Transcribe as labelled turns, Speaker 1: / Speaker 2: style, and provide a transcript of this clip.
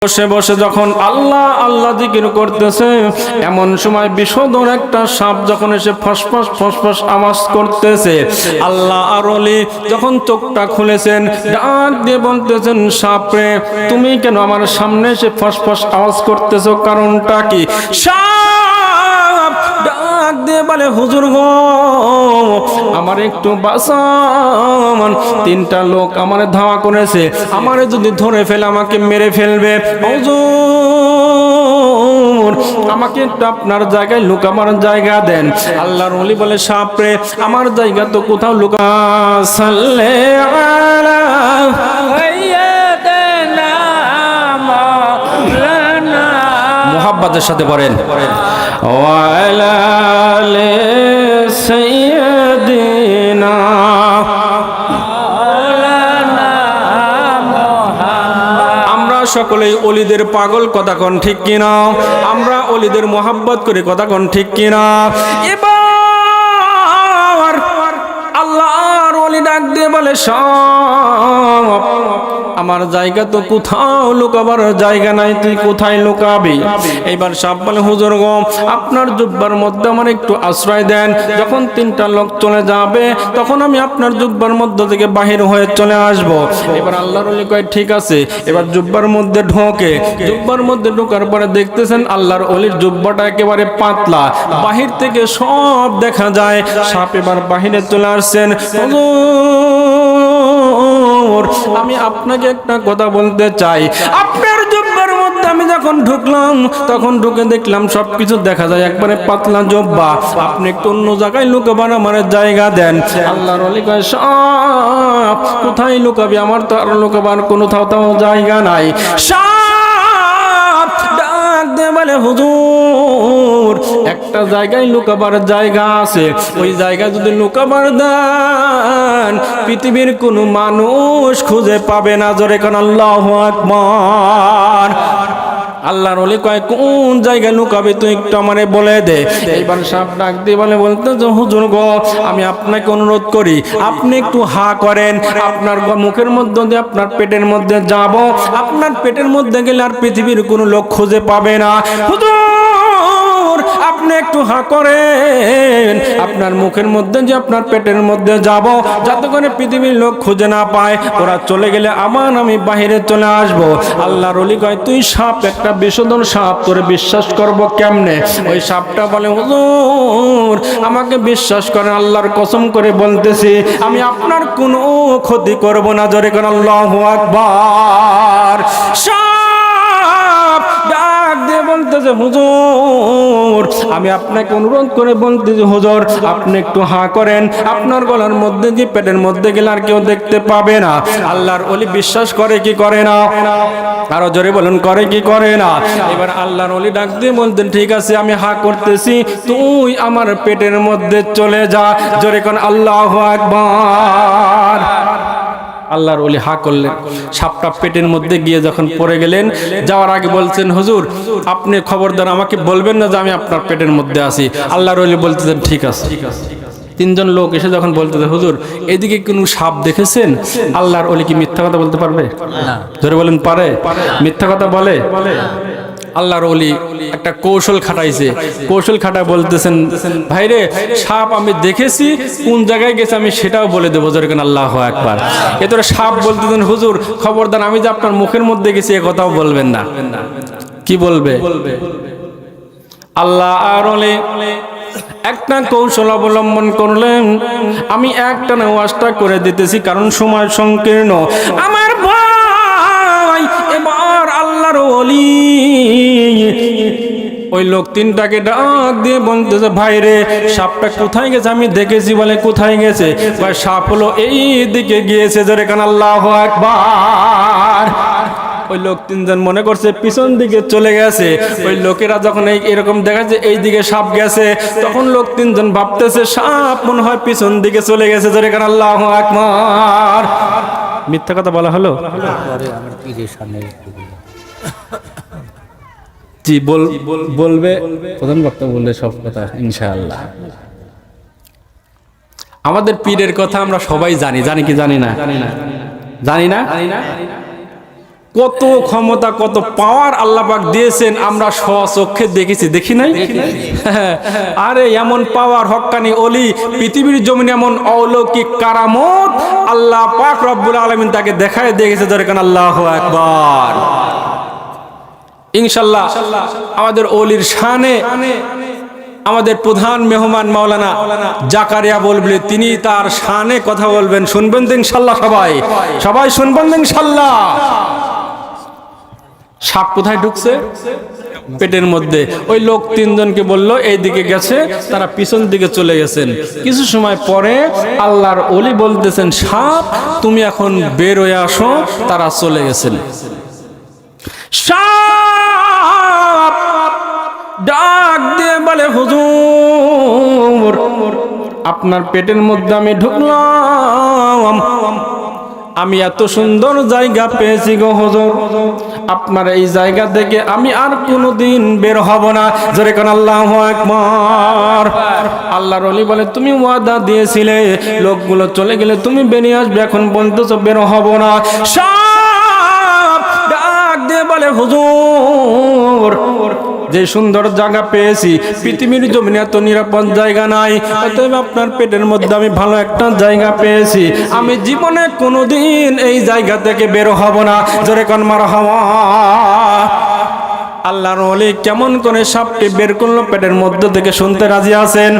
Speaker 1: বসে বসে যখন আল্লাহ আল্লাহ জিকির করতেছে, এমন সময় বিষধর একটা সাপ যখন এসে ফসফস ফসফস আওয়াজ করতেছে, আল্লাহ আর ওলি যখন চোখটা খুলেছেন, ডাক দিয়ে বলতেছেন, সাপরে তুমি কেন আমার সামনে এসে ফসফস আওয়াজ করতেছো, কারণটা কি? সাপ ডাক দিয়ে বলে, হুজুর গো আমার একটু বাঁচান, তিনটা লোক আমারে ধাওয়া করেছে, আমারে যদি ধরে ফেলে আমাকে মেরে ফেলবে, হুজুর আমাকে একটু আপনার জায়গায় লুকাবার জায়গা দেন। আল্লাহর ওলি বলে, সাপরে আমার জায়গা তো কোথাও লুকা। সাল্লাল্লাহু মুহাব্বতের সাথে পড়েন, ওয়ালা আলি সাইয়্যিদিনা। আমরা সকলেই ওলিদের পাগল, কথা কোন ঠিক কিনা? আমরা ওলিদের মোহাব্বত করে, কথা কোন ঠিক কিনা? এবার আল্লাহর ওলি ডাক দিয়ে বলে, সব আমার জায়গা তো কোথাও লুকাবার জায়গা নাই, তুই কোথায় লুকাবি? এইবার সাপ বলে, হুজুর গো আপনার জুব্বার মধ্যে আমার একটু আশ্রয় দেন, যখন তিনটা লোক চলে যাবে তখন আমি আপনার জুব্বার মধ্যে থেকে বাহির হয়ে চলে আসব। এবার আল্লাহর ওলি কয়, ঠিক আছে। এবার জুব্বার মধ্যে ঢোকে, জুব্বার মধ্যে ঢোকার পরে দেখতেছেন আল্লাহর ওলির জুব্বাটা একেবারে পাতলা, বাহির থেকে সব দেখা যায়। সাপ এবার বাহিরে চলে আসছেন। আমি আপনাকে একটা কথা বলতে চাই, আপনার জুব্বার মধ্যে আমি যখন ঢুকলাম তখন ঢুকে দেখলাম সবকিছু দেখা যায়, একবারে পাতলা জব্বা, আপনি একটু অন্য জায়গায় লুকাবার আমার জায়গা দেন। আল্লাহর ওলি কয়, সাপ কোথায় লুকাবি? আমার তো আর লুকাবার কোনো থাও জায়গা নাই। সাপ ডাক দিয়ে বলে, হুজুর একটা জায়গায় লুকাবার জায়গা আছে, ওই জায়গায় যদি লুকাবার দেন পৃথিবীর কোনো মানুষ খুঁজে পাবে না। জোরে কোন আল্লাহু আকবার। আল্লাহর ওলি কয়, কোন জায়গায় লুকাবে তুই একটু আমারে বলে দে। এইবার সাপ ডাক দিয়ে বলতে, হুজুর গো আমি আপনাকে অনুরোধ করি, আপনি একটু হা করেন, আপনার মুখের মধ্যে দিয়ে আপনার পেটের মধ্যে যাব, আপনার পেটের মধ্যে গেলে আর পৃথিবীর কোনো লোক খুঁজে পাবে না। হুজুর আপনি একটু হা করেন, আপনার মুখের মধ্যে যে আপনার পেটের মধ্যে যাব, যাতে করে পৃথিবীর লোক খুঁজে না পায়, ওরা চলে গেলে আমি বাহিরে চলে আসব। আল্লাহর ওলি কয়, তুই সাপ, একটা বিষধর সাপ, তোরে বিশ্বাস করব কেমনে? ওই সাপটা বলে, হুজুর আমাকে বিশ্বাস করেন, আল্লাহর কসম করে বলতেছি আমি আপনার কোনো ক্ষতি করব না। জোরে করে আল্লাহু আকবার। সাপ ডাক দিয়ে বলতেছে, হুজুর আমি আপনাকে অনুরোধ করে বলতেছি, হুজুর আপনি একটু হা করেন, আপনার গলার মধ্যে যে পেটের মধ্যে গেলে আর কেউ দেখতে পাবে না। আল্লাহর ওলি বিশ্বাস করে কি করে না? আরো জোরে বলেন, করে কি করে না? এবার আল্লাহর ওলি ডাক দিয়ে বলতেন, ঠিক আছে আমি হা করতেছি, তুই আমার পেটের মধ্যে চলে যা। জোরে কোন আল্লাহু আকবার। আল্লাহর ওলি হা করলেন, সাপটা পেটের মধ্যে গিয়ে যখন পড়ে গেলেন, যাওয়ার আগে বলছেন, হুজুর আপনি খবরদার আমাকে বলবেন না যে আমি আপনার পেটের মধ্যে আছি। আল্লাহর ওলি বলতেছেন, ঠিক আছে। তিনজন লোক এসে যখন বলতেছে, হুজুর এদিকে কোনো সাপ দেখেছেন? আল্লাহর ওলি কি মিথ্যা কথা বলতে পারবে? ধরে বলেন, পারে? মিথ্যা কথা বলে? আল্লাহর ওলি একটা কৌশল খাটাইছে, কৌশল খাটা বলতেছেন, ভাইরে সাপ আমি দেখেছি, কোন জায়গায় গেছে আমি সেটাও বলে দেবো। যেরকম আল্লাহু আকবার। এতটা সাপ বলতেছেন, হুজুর খবরদার আমি যে আপনার মুখের মধ্যে গেছি এ কথাও বলবেন না। কি বলবে? আল্লাহ আর ওলি একটা কৌশল অবলম্বন করলেন, আমি একটা না ওয়াজটা করে দিতেছি কারণ সময় সংকীর্ণ। আমার ভাই এবার আল্লাহর ওলি ওই লোক তিনটাকে ডাক দিয়ে বলতেছে, ভাই রে সাপটা কোথায় গেছে? আমি দেখেছি। বলে, কোথায় গেছে? ভাই সাপ হলো এই দিকে গিয়েছে। জোরে কান আল্লাহু আকবার। ওই লোক তিনজন মনে করছে পিছন দিকে চলে গেছে। ওই লোকেরা যখন এরকম দেখাচ্ছে এই দিকে সাপ গেছে, তখন লোক তিনজন ভাবতেছে সাপ মনে হয় পিছন দিকে চলে গেছে। জোরে কান আল্লাহু আকবার। মিথ্যা কথা বলা হলো? জি বলবে প্রধান বক্তা বললে সব কথা ইনশাআল্লাহ। আমাদের পীরের কথা আমরা সবাই জানি, জানি কি জানি না? জানি না? কত ক্ষমতা, কত পাওয়ার আল্লাহ পাক দিয়েছেন, আমরা স্বচক্ষে দেখেছি, দেখি নাই? আরে এমন পাওয়ার, হক্কানি ওলি, পৃথিবীর জমিনে এমন অলৌকিক কারামত আল্লাহ পাক রব্বুল আলামিন তাকে দেখায় দিয়েছে। দরকার আল্লাহু আকবার। ইনশাআল্লাহ আমাদের ওলির শানে আমাদের প্রধান মেহমান মাওলানা জাকারিয়া বলবে, তিনি তার শানে কথা বলবেন। শুনবেন তো ইনশাআল্লাহ? সবাই শুনবেন তো ইনশাআল্লাহ? সাপ কোথায় ঢুকছে? পেটের মধ্যে। ওই লোক তিনজনকে বললো এই দিকে গেছে, তারা পিছন দিকে চলে গেছেন। কিছু সময় পরে আল্লাহর ওলি বলতেছেন, সাপ তুমি এখন বের হয়ে আসো। তারা চলে গেছেন। সাপ ডাক দিয়ে বলে, হুজুর আপনার পেটের মধ্যে আমি ঢুকলাম, আমি এত সুন্দর জায়গা পেয়েছি গো হুজুর, আপনার এই জায়গা থেকে আমি আর কোনোদিন বের হব না। জোরে কোন আল্লাহু আকবার। আল্লাহর ওলি বলে, তুমি ওয়াদা দিয়েছিলে লোকগুলো চলে গেলে তুমি বেরিয়ে আসবে, এখন বলতেছো বের হব না। সাপ ডাক দিয়ে বলে, হুজুর যে সুন্দর জায়গা পেয়েছি, পৃথিবীর জমিনে এত নিরাপদ জায়গা নাই, অতএব আপনার পেটের মধ্যে আমি ভালো একটা জায়গা পেয়েছি, আমি জীবনে কোনোদিন এই জায়গা থেকে বের হব না। জোরে কোন মারহাবা। আল্লাহর ওলি কেমন করে সাপটি বের করলো পেটের মধ্যে থেকে শুনতে রাজি আছেন?